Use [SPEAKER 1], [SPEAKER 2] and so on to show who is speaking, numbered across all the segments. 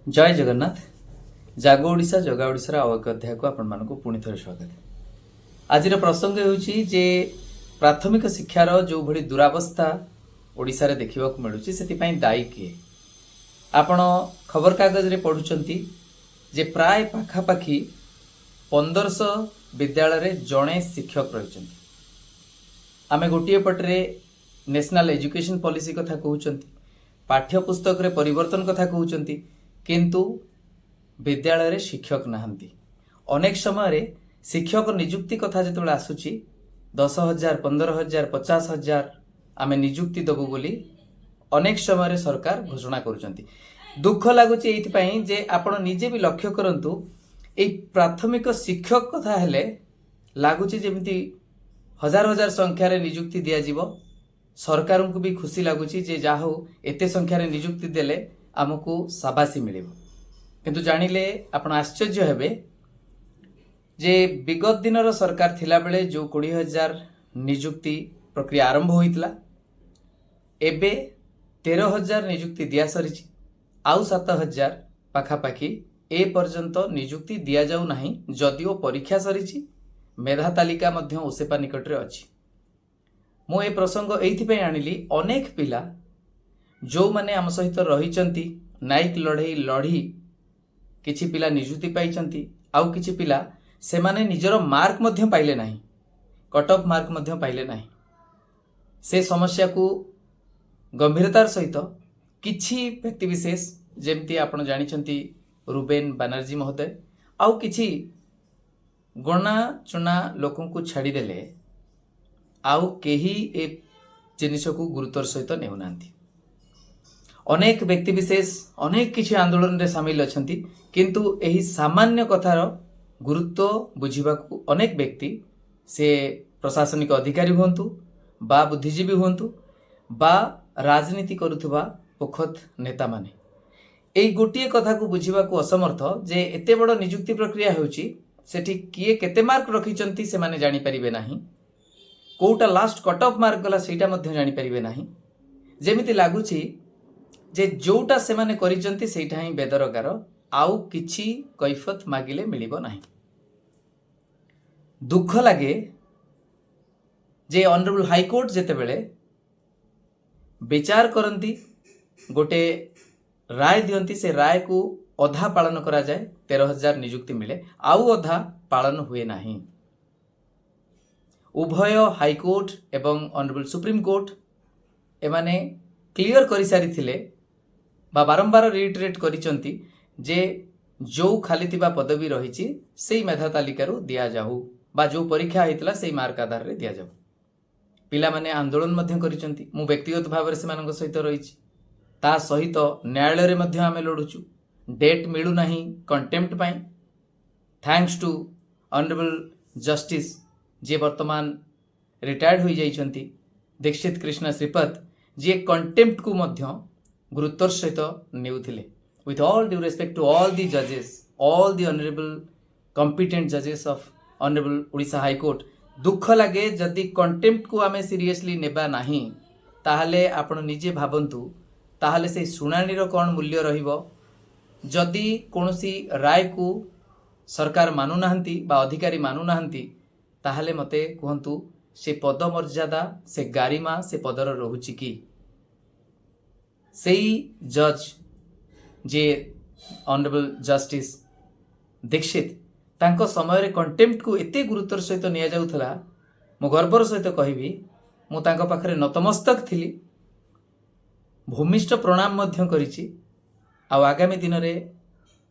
[SPEAKER 1] जय जगन्नाथ। जाग ओडिशा जगा ओडिशार आउ एक अध्याय को आपण मानक पुणी थे स्वागत। आज प्रसंग होउछि जे प्राथमिक शिक्षार जो भली दुरावस्था ओडिशा रे देखिबा को मिलुछि सेति पई दायी किए। आपण खबर कागज रे पढुचंती जे प्राय पाखापाखी 1500 विद्यालय रे जणे शिक्षक रहिचंती। आमे गोटिए पटरे नेशनल एजुकेशन पॉलिसी कथा कहउचंती, पाठ्य पुस्तक रे परिवर्तन कथा कहउचंती, किंतु विद्यालय रे शिक्षक नाहंती। अनेक समय रे शिक्षक नियुक्ति कथा जेतबेले आसुची 10,000 15,000 50,000 आमे नियुक्ति दबु बोली अनेक समय रे सरकार घोषणा करूचंती। दुख लागुची एथि पई जे आपण निजे भी लक्ष्य करंतु ए प्राथमिक शिक्षक कथा हेले लागुची जेमिति हजार हजार संख्या रे नियुक्ति दिया जीवो। सरकार को भी खुशी लगुच जाहो एते संख्यार नियुक्ति देले आमको शाबाशी मिले। किंतु जानिले आपण आश्चर्य हेबे जे विगत दिन सरकार थिला बेले जो 20,000 नियुक्ति प्रक्रिया आरंभ होइतला एबे 13,000 नियुक्ति दिया सरिछि। आउ 7,000 पाखापाखी ए पर्यंत नियुक्ति दिया जाऊ नाही। जदिओ परीक्षा सरिछि, मेधा तालिका मध्य ओसेपा निकट रे अछि। मु ए प्रसंग एइथिपै आनिली अनेक पिला जो माने आम सहित रहिचंती नाइक लढ़ई लढ़ी किछि पिला नियुक्ति पाइचंती, आउ किछि पिला से माने निजर मार्क मध्य पाइले नाही, कट ऑफ मार्क मध्य पाइले नाही। से समस्या को गंभीरतार सहित किछि व्यक्ति विशेष जेमती आपण जानिचंती रुबेन बनर्जी महोदय आउ किछि गणा चुना लोकन को छाड़ी देले आउ केही ए जिनिस को गुरुतर सहित नेउनांती। अनेक व्यक्ति विशेष अनेक किछि आंदोलन रे शामिल अछंती, किंतु एही सामान्य कथार गुरुत्व बुझिबा को अनेक व्यक्ति से प्रशासनिक अधिकारी हुंतु बा बुद्धिजीवी हुंतु बा राजनीति करुथुबा पोखत नेता माने एही गोटिए कथा को बुझिबा को असमर्थ जे एते बड़ नियुक्ति प्रक्रिया होउची सेठी किए केते मार्क रखिचंती से माने जानि परिबे नाही, कोटा लास्ट कट ऑफ मार्क गला सेटा मध्य जानि परिबे नाही। जेमिति लागुची जे जोटा से माने करिचंती सेटा ही बेदरगार, आउ किछि कैफत मागिले मिलिबो नाही। दुख लागे जे ऑनरेबल हाई कोर्ट जेते बेले विचार करंती गोटे राय दियंती, से राय को अधा पालन करा जाए, 13,000 नियुक्ति मिले, आउ अधा पालन हुए नाही। उभय हाईकोर्ट एवं ऑनरेबल सुप्रीम कोर्ट एमाने क्लियर करि सारी थिले बा बारंबार रिइटरेट करिचंती जे जो खाली थिबा पदवी रहिछि सेई मेधा तालिकारु दिया जाऊ बा जो परीक्षा हेतला सेई मार्क आधार रे दिया जाऊ। पिला माने आंदोलन मध्य करिचंती, मु व्यक्तिगत भाव रे सेमानक सहित रहिछि। ता सहित न्यायालय रे मध्य आमे लडुछु, डेट मिलु नाही contempt pi. Thanks to honourable justice J वर्तमान रिटायर्ड हो जाइछंती दीक्षित कृष्ण श्रीपद जे कंटेम्प्ट को मध्य गुरुत्वर सहित नेउथिले। With all due respect to all the जजेस, ऑल दी ऑनरेबल कॉम्पिटेंट जजेस of honourable Odisha high court, दुख लागे जदि कंटेम्प्ट को आमे सीरियसली नेबा नाही ताहले आपण निजे भाबंतु ताहले से सुनानी रो कोन मूल्य रहिबो। जदि कोनोसी राय को सरकार मानु नाहंती बा अधिकारी मानु नाहंती ताहले मते कहंतु से पद मर्यादा से गारिमा से पदर रहुची कि सेई जज जे ऑनरेबल जस्टिस दीक्षित तांको समय रे कंटेम्प्ट को एते गुरुत्वर सहित निया जाउथला। मो गर्वर सहित कहबी मु तांको पाखरे नतमस्तक थिली, भूमिष्ठ प्रणाम मध्य करिछि। आ आगामी दिन रे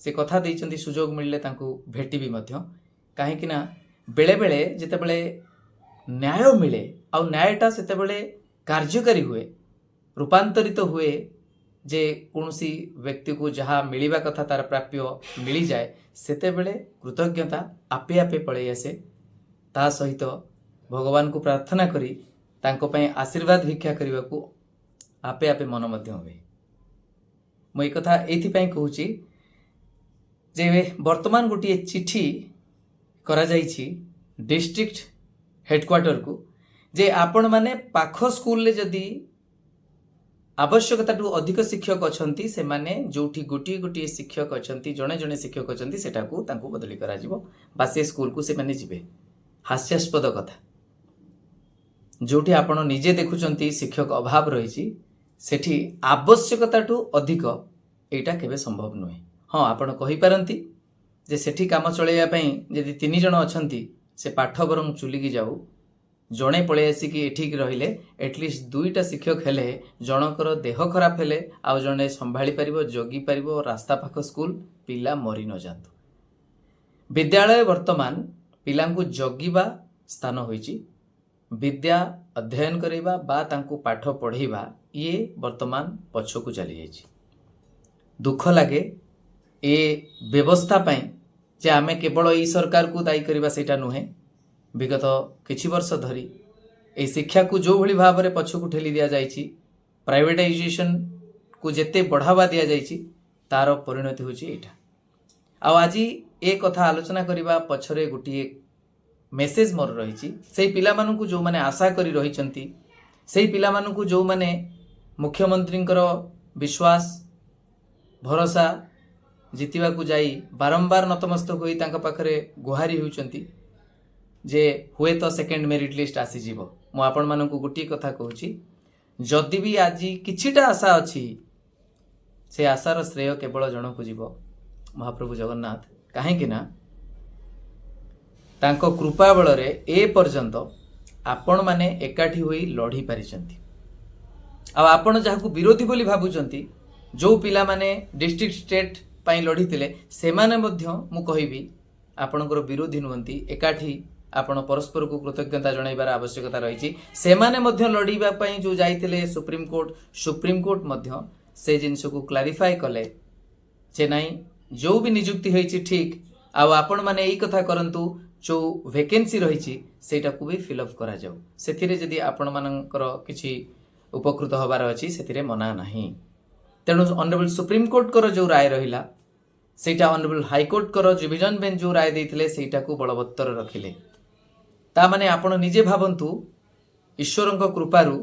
[SPEAKER 1] से कथा देइचंती सुजोग मिलले तांको भेटिबी मध्य, काहे कि ना बेले बेले जेते बेले न्याय मिले आ न्यायटा सेते बेले कार्यकारी हुए, रूपांतरित हुए, जे कोनोसी व्यक्ति को जहाँ मिलिबा कथा तार प्राप्य मिली जाए सेते बेले कृतज्ञता आपे आपे पळै आसे। ता सहित भगवान को प्रार्थना करी तांको पय आशीर्वाद भिक्षा करबा को आपे आपे मन मध्य होवे। मो ए कथा एथि पय कहूची जे वर्तमान गोटे चिठी करा जाइछि डिस्ट्रिक्ट हेडक्वार्टर को जे आपण माने पाख स्कूल ले जदी आवश्यकताठू अधिक शिक्षक अछंती से माने जोठी गोटी गोटी शिक्षक अछंती जणे जणे शिक्षक अछंती सेटाकू तांकू बदली करा जिवो बा से स्कूल को से माने जिवे। हास्यास्पद कथा जोठी आपण निजे देखुचंती शिक्षक अभाव रही सेठी आवश्यकताठू अधिक एटा केबे संभव नुहे। हाँ आपण कहि पारंती जे सेठी काम चलैया पई यदि 3 जण अछंती से पाठ बरं चुलिकी जाऊ जड़े पलि आसिक एठिक रहिले एटलिस्ट 2टा शिक्षक हेले जनकर देह खराब हेले आउ जड़े संभाली पारिबो जगी पारिबो रास्ता पाख स्कूल पिला मरी न जातु। विद्यालय वर्तमान पिलांकु जगिबा स्थान होइची विद्या अध्ययन करिबा बा तांकु पाठ पढ़ेबा ये वर्तमान पछकु चली जाइची। दुख लगे ए व्यवस्था पाई जे आमे केवल ई सरकार को दायी करिबा सेटा नुहे। विगत किछि वर्ष धरी ए शिक्षा को जो भली भाव में पछकु ठेली दिया जाइची प्राइवेटाइजेशन को जेते बढ़ावा दिया जाइची तार परिणति होची एटा। आ आज ए कथा आलोचना करिबा पछरे गोटिए मेसेज मोर रही से पिला मानकु जो माने आशा करी रहिचंती से पिला मानकु जो माने मुख्यमंत्री विश्वास भरोसा जितिबा को जाई बारंबार नतमस्तक होई तांका पाखरे गुहारी होउचंती जे हुए तो सेकेंड मेरिट लिस्ट आसी जीवो। मु आपण मानकु गोटी कथा कहूची जदि भी आज किछिटा आशा अछि से आशार श्रेय केवल जनकु जीवो महाप्रभु जगन्नाथ। काहेकि ना तांको कृपा बल रे ए पर्यंत आपण माने एकाठी होई लढ़ी पारिचंती। आ आपण जाहाकु विरोधी बोली भाबुचंती जो पिला माने डिस्ट्रिक्ट स्टेट पाई लढ़ी थिले से माने मध्य मु कहिबी आपणकर विरोधी नुहंती एकाठी आपण परस्पर को कृतज्ञता जणाइबार आवश्यकता रही। से माने मध्य लड़ीबा पई जो जाइथिले सुप्रीम कोर्ट मध्य से जिनस को क्लारिफाई कले जे नाही जो भी नियुक्ति होईची ठीक आ आपण माने एई कथा करंतु जो वैकेंसी रही सेटा को भी फिलअप करा जाऊ सेथिरे जदि आपण मानकर किछि उपकृत होबार अछि सेथिरे मना नाही। तेणु ऑनरेबल सुप्रीम कोर्ट कर जो राय रहिला सेटा ऑनरेबल हाई कोर्ट कर डिविजन बेंच जो राय देथिले सेटा को बलवत्तर रखिले। ता माने आपण निजे भाबंतु ईश्वरंक कृपारु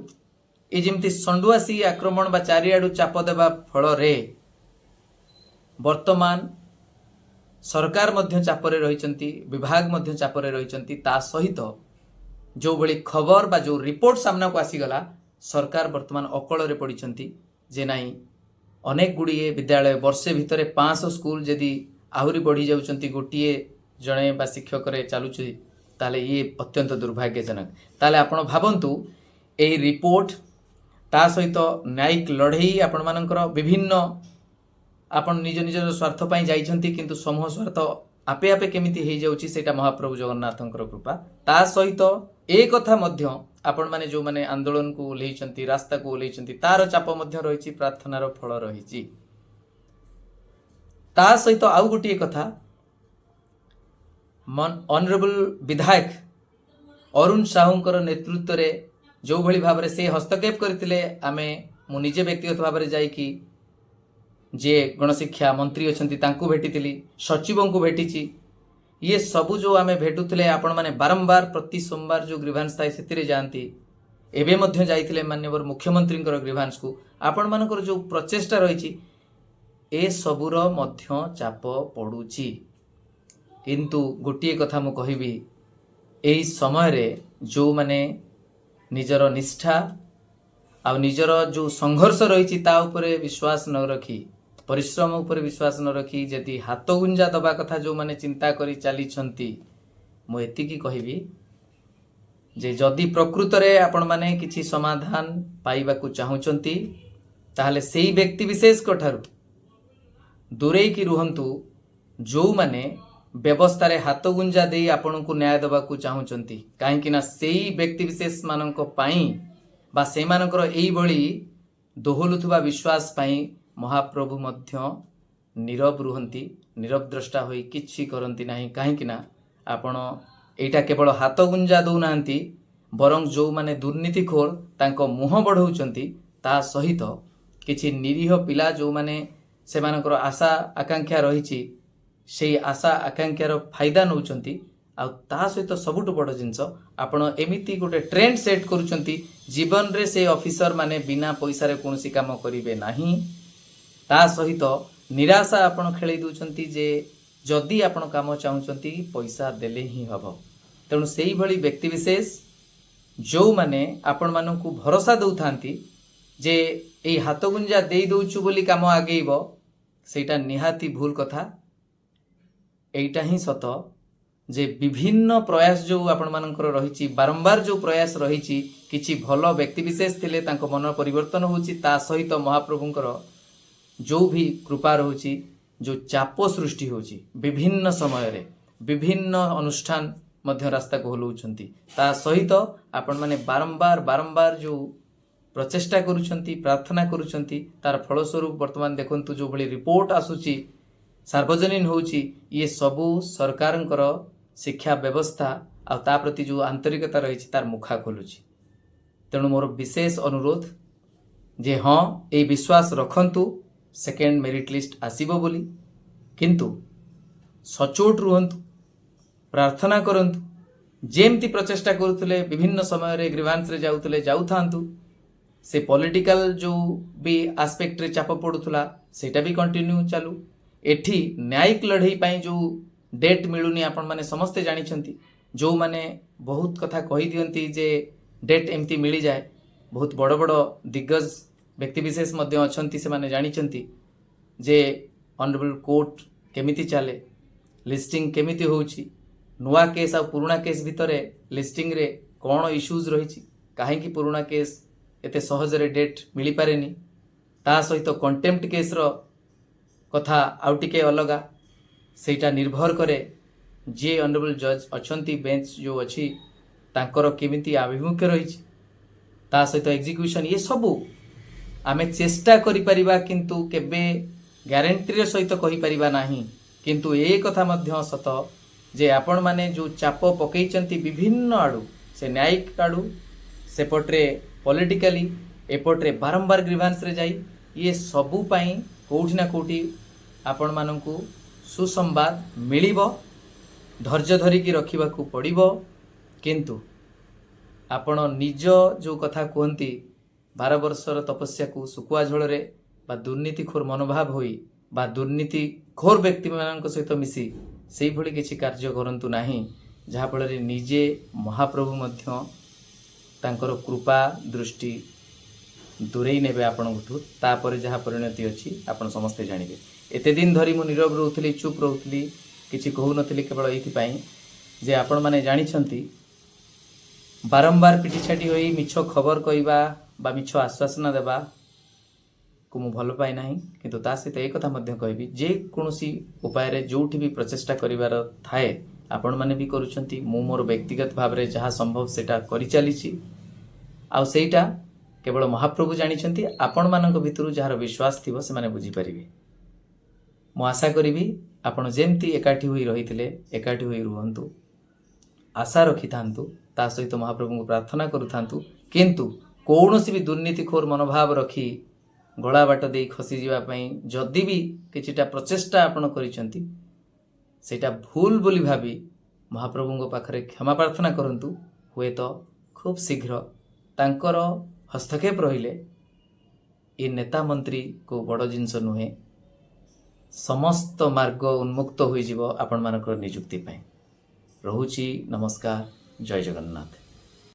[SPEAKER 1] ए जेमति संडुआसी आक्रमण बा चारिआडु चाप देबा फल रे वर्तमान सरकार मध्य चापरे रहिचंती विभाग मध्य चापरे रहिचंती ता सहित जो भली खबर बा जो रिपोर्ट सामना को आसीगला सरकार वर्तमान अकल रे पड़िचंती जे नाही अनेक गुड़िए विद्यालय वर्षे भितर 500 स्कूल जदि आहुरी बढ़ी जाउचंती गोटिए जणे बा शिक्षक रे चालुची ताले ये अत्यंत दुर्भाग्यजनक। ताले आपण भाबंतु एही रिपोर्ट ता सहित न्यायिक लड़ई आपण मानकर विभिन्न आपण निज निज स्वार्थ पाई जाइछंती किंतु समूह स्वार्थ आपे आपे केमिति हे जाउची सेटा महाप्रभु जगन्नाथंकर कृपा। ता सहित ए कथा मध्य आपण माने जो माने आंदोलन को ओलेइछंती रास्ता को ओलेइछंती तार चाप मध्य रहिछि प्रार्थनार फल रहिछि। ता सहित आउ गोटिए कथा ऑनरेबल विधायक अरुण साहूंकर नेतृत्व रे जो भली भाव से हस्तक्षेप करथिले आमे मु निजे व्यक्तिगत भाव जाई कि जे गणशिक्षा मंत्री अछंती तांकू भेटिथिली सचिवों को भेटिची ये सबु जो आमे भेटुथिले आपण माने बारंबार प्रति सोमवार जो ग्रीवांस थाए सेतिरे जानती एबे मध्य जाइथिले माननीय मुख्यमंत्री ग्रीवांस को आपण मानकर जो प्रचेष्टा रहिची ए सबुर मध्य चाप पड़ुची। किंतु गोटिए कथा मु कहिबी एही समय रे जो माने निजर निष्ठा आ निजर जो संघर्ष रही ता उपरे विश्वास न रखी परिश्रम उपरे विश्वास न रखी जदि हाथ गुंजा दबा कथा जो माने चिंता करी चली मु एतिकी कहिबी जे जदि प्रकृत रे आपण माने किछि समाधान पाइबा को चाहुचंती ताहले सेही व्यक्ति विशेष कठारु दूरे की रुहंतु जो माने व्यवस्था रे हाथ गुंजा दे आपण को न्याय दबा को चाहुचंती काहेकि ना सेही व्यक्ति विशेष मानक पाई बा से मानकर एई बळी दोहलुथुबा विश्वास पाई महाप्रभु मध्य नीरव रुहंती नीरव द्रष्टा होई किछि करंती नाही काहेकि ना आपण एटा केवल हाथ गुंजा दउ नांती बरं जो माने दुर्नीतिखोर तांको मुह बढ़ाउचंती ता सहित किछि निरीह पिला जो माने सेमानकर आशा आकांक्षा रहिछि सेई आशा आकांक्षार फायदा नउचंती ଆଉ ତା ସହିତ ସବୁଠୁ ବଡ଼ ଜିନିଷ ଆପଣ ଏମିତି ଗୋଟେ ଟ୍ରେଣ୍ଡ ସେଟ୍ କରୁଛନ୍ତି ଜୀବନରେ ସେ ଅଫିସର ମାନେ ବିନା ପଇସାରେ କୌଣସି କାମ କରିବେ ନାହିଁ। ତା ସହିତ ନିରାଶା ଆପଣ ଖେଳେଇ ଦେଉଛନ୍ତି ଯେ ଯଦି ଆପଣ କାମ ଚାହୁଁଛନ୍ତି ପଇସା ଦେଲେ ହିଁ ହେବ। ତେଣୁ ସେଇଭଳି ବ୍ୟକ୍ତିବିଶେଷ ଯେଉଁମାନେ ଆପଣମାନଙ୍କୁ ଭରସା ଦେଉଥାନ୍ତି ଯେ ଏଇ ହାତଗୁଞ୍ଜା ଦେଇ ଦେଉଛୁ ବୋଲି କାମ ଆଗେଇବ, ସେଇଟା ନିହାତି ଭୁଲ କଥା। ଏଇଟା ହିଁ ସତ ଯେ ବିଭିନ୍ନ ପ୍ରୟାସ ଯେଉଁ ଆପଣମାନଙ୍କର ରହିଛି, ବାରମ୍ବାର ଯେଉଁ ପ୍ରୟାସ ରହିଛି, କିଛି ଭଲ ବ୍ୟକ୍ତିବିଶେଷ ଥିଲେ ତାଙ୍କ ମନ ପରିବର୍ତ୍ତନ ହେଉଛି। ତା ସହିତ ମହାପ୍ରଭୁଙ୍କର ଯେଉଁ ବି କୃପା ରହୁଛି, ଯେଉଁ ଚାପ ସୃଷ୍ଟି ହେଉଛି ବିଭିନ୍ନ ସମୟରେ ବିଭିନ୍ନ ଅନୁଷ୍ଠାନ ମଧ୍ୟ ରାସ୍ତାକୁ ଓହ୍ଲାଉଛନ୍ତି। ତା ସହିତ ଆପଣମାନେ ବାରମ୍ବାର ଯେଉଁ ପ୍ରଚେଷ୍ଟା କରୁଛନ୍ତି, ପ୍ରାର୍ଥନା କରୁଛନ୍ତି, ତାର ଫଳସ୍ୱରୂପ ବର୍ତ୍ତମାନ ଦେଖନ୍ତୁ ଯେଉଁଭଳି ରିପୋର୍ଟ ଆସୁଛି, ସାର୍ବଜନୀନ ହେଉଛି, ଇଏ ସବୁ ସରକାରଙ୍କର ଶିକ୍ଷା ବ୍ୟବସ୍ଥା ଆଉ ତା ପ୍ରତି ଯେଉଁ ଆନ୍ତରିକତା ରହିଛି ତାର ମୁଖା ଖୋଲୁଛି। ତେଣୁ ମୋର ବିଶେଷ ଅନୁରୋଧ ଯେ ହଁ, ଏଇ ବିଶ୍ୱାସ ରଖନ୍ତୁ ସେକେଣ୍ଡ ମେରିଟ୍ ଲିଷ୍ଟ ଆସିବ ବୋଲି, କିନ୍ତୁ ସଚୋଟ ରୁହନ୍ତୁ, ପ୍ରାର୍ଥନା କରନ୍ତୁ। ଯେମିତି ପ୍ରଚେଷ୍ଟା କରୁଥିଲେ ବିଭିନ୍ନ ସମୟରେ ଗ୍ରିଭାନ୍ସରେ ଯାଉଥାନ୍ତୁ। ସେ ପଲିଟିକାଲ ଯେଉଁ ବି ଆସ୍ପେକ୍ଟରେ ଚାପ ପଡ଼ୁଥିଲା ସେଇଟା ବି କଣ୍ଟିନ୍ୟୁ ଚାଲୁ। ଏଠି ନ୍ୟାୟିକ ଲଢ଼େଇ ପାଇଁ ଯେଉଁ ଡେଟ୍ ମିଳୁନି ଆପଣମାନେ ସମସ୍ତେ ଜାଣିଛନ୍ତି। ଯେଉଁମାନେ ବହୁତ କଥା କହିଦିଅନ୍ତି ଯେ ଡେଟ୍ ଏମିତି ମିଳିଯାଏ, ବହୁତ ବଡ଼ ବଡ଼ ଦିଗ୍ଗଜ ବ୍ୟକ୍ତିବିଶେଷ ମଧ୍ୟ ଅଛନ୍ତି, ସେମାନେ ଜାଣିଛନ୍ତି ଯେ ଅନରେବଲ୍ କୋର୍ଟ କେମିତି ଚାଲେ, ଲିଷ୍ଟିଂ କେମିତି ହେଉଛି, ନୂଆ କେସ୍ ଆଉ ପୁରୁଣା କେସ୍ ଭିତରେ ଲିଷ୍ଟିଂରେ କ'ଣ ଇସ୍ୟୁଜ୍ ରହିଛି, କାହିଁକି ପୁରୁଣା କେସ୍ ଏତେ ସହଜରେ ଡେଟ୍ ମିଳିପାରେନି। ତା ସହିତ କଣ୍ଟେମ୍ପ୍ଟ କେସ୍ର କଥା ଆଉ ଟିକେ ଅଲଗା। ସେଇଟା ନିର୍ଭର କରେ ଯିଏ ଅନରେବଲ୍ ଜଜ୍ ଅଛନ୍ତି, ବେଞ୍ଚ ଯେଉଁ ଅଛି ତାଙ୍କର କେମିତି ଆଭିମୁଖ୍ୟ ରହିଛି, ତା ସହିତ ଏକ୍ଜିକ୍ୟୁସନ୍, ଇଏ ସବୁ ଆମେ ଚେଷ୍ଟା କରିପାରିବା କିନ୍ତୁ କେବେ ଗ୍ୟାରେଣ୍ଟିର ସହିତ କହିପାରିବା ନାହିଁ। କିନ୍ତୁ ଏ କଥା ମଧ୍ୟ ସତ ଯେ ଆପଣମାନେ ଯେଉଁ ଚାପ ପକାଇଛନ୍ତି ବିଭିନ୍ନ ଆଡ଼ୁ, ସେ ନ୍ୟାୟିକ ଆଡ଼ୁ, ସେପଟରେ ପଲିଟିକାଲି, ଏପଟରେ ବାରମ୍ବାର ଗ୍ରିଭାନ୍ସରେ ଯାଇ, ଇଏ ସବୁ ପାଇଁ କେଉଁଠି ନା କେଉଁଠି ଆପଣମାନଙ୍କୁ ସୁସମ୍ବାଦ ମିଳିବ। ଧୈର୍ଯ୍ୟ ଧରିକି ରଖିବାକୁ ପଡ଼ିବ। କିନ୍ତୁ ଆପଣ ନିଜ ଯେଉଁ କଥା କୁହନ୍ତି 12 ବର୍ଷର ତପସ୍ୟାକୁ ଶୁଖୁଆ ଝୋଳରେ ବା ଦୁର୍ନୀତିଖୋର ମନୋଭାବ ହୋଇ ବା ଦୁର୍ନୀତିଖୋର ବ୍ୟକ୍ତିମାନଙ୍କ ସହିତ ମିଶି ସେଇଭଳି କିଛି କାର୍ଯ୍ୟ କରନ୍ତୁ ନାହିଁ, ଯାହାଫଳରେ ନିଜେ ମହାପ୍ରଭୁ ମଧ୍ୟ ତାଙ୍କର କୃପା ଦୃଷ୍ଟି ଦୂରେଇ ନେବେ ଆପଣଙ୍କଠୁ। ତାପରେ ଯାହା ପରିଣତି ଅଛି ଆପଣ ସମସ୍ତେ ଜାଣିବେ। ଏତେ ଦିନ ଧରି ମୁଁ ନୀରବ ରହୁଥିଲି, ଚୁପ୍ ରହୁଥିଲି, କିଛି କହୁନଥିଲି କେବଳ ଏଇଥିପାଇଁ ଯେ ଆପଣମାନେ ଜାଣିଛନ୍ତି ବାରମ୍ବାର ପିଟିଛାଟି ହୋଇ ମିଛ ଖବର କହିବା ବା ମିଛ ଆଶ୍ୱାସନା ଦେବାକୁ ମୁଁ ଭଲ ପାଏ ନାହିଁ। କିନ୍ତୁ ତା ସହିତ ଏ କଥା ମଧ୍ୟ କହିବି, ଯେକୌଣସି ଉପାୟରେ ଯେଉଁଠି ବି ପ୍ରଚେଷ୍ଟା କରିବାର ଥାଏ ଆପଣମାନେ ବି କରୁଛନ୍ତି। ମୁଁ ମୋର ବ୍ୟକ୍ତିଗତ ଭାବରେ ଯାହା ସମ୍ଭବ ସେଇଟା କରିଚାଲିଛି। ଆଉ ସେଇଟା କେବଳ ମହାପ୍ରଭୁ ଜାଣିଛନ୍ତି। ଆପଣମାନଙ୍କ ଭିତରୁ ଯାହାର ବିଶ୍ୱାସ ଥିବ ସେମାନେ ବୁଝିପାରିବେ। ମୁଁ ଆଶା କରିବି ଆପଣ ଯେମିତି ଏକାଠି ହୋଇ ରହିଥିଲେ ଏକାଠି ହୋଇ ରୁହନ୍ତୁ, ଆଶା ରଖିଥାନ୍ତୁ, ତା ସହିତ ମହାପ୍ରଭୁଙ୍କୁ ପ୍ରାର୍ଥନା କରୁଥାନ୍ତୁ। କିନ୍ତୁ କୌଣସି ବି ଦୁର୍ନୀତିଖୋର ମନୋଭାବ ରଖି ଗଳା ବାଟ ଦେଇ ଖସିଯିବା ପାଇଁ ଯଦି ବି କିଛିଟା ପ୍ରଚେଷ୍ଟା ଆପଣ କରିଛନ୍ତି, ସେଇଟା ଭୁଲ ବୋଲି ଭାବି ମହାପ୍ରଭୁଙ୍କ ପାଖରେ କ୍ଷମା ପ୍ରାର୍ଥନା କରନ୍ତୁ। ହୁଏତ ଖୁବ୍ ଶୀଘ୍ର ତାଙ୍କର ହସ୍ତକ୍ଷେପ ରହିଲେ ଏ ନେତା ମନ୍ତ୍ରୀ କେଉଁ ବଡ଼ ଜିନିଷ ନୁହେଁ, ସମସ୍ତ ମାର୍ଗ ଉନ୍ମୁକ୍ତ ହୋଇଯିବ ଆପଣମାନଙ୍କର ନିଯୁକ୍ତି ପାଇଁ। ରହୁଛି, ନମସ୍କାର, ଜୟ ଜଗନ୍ନାଥ।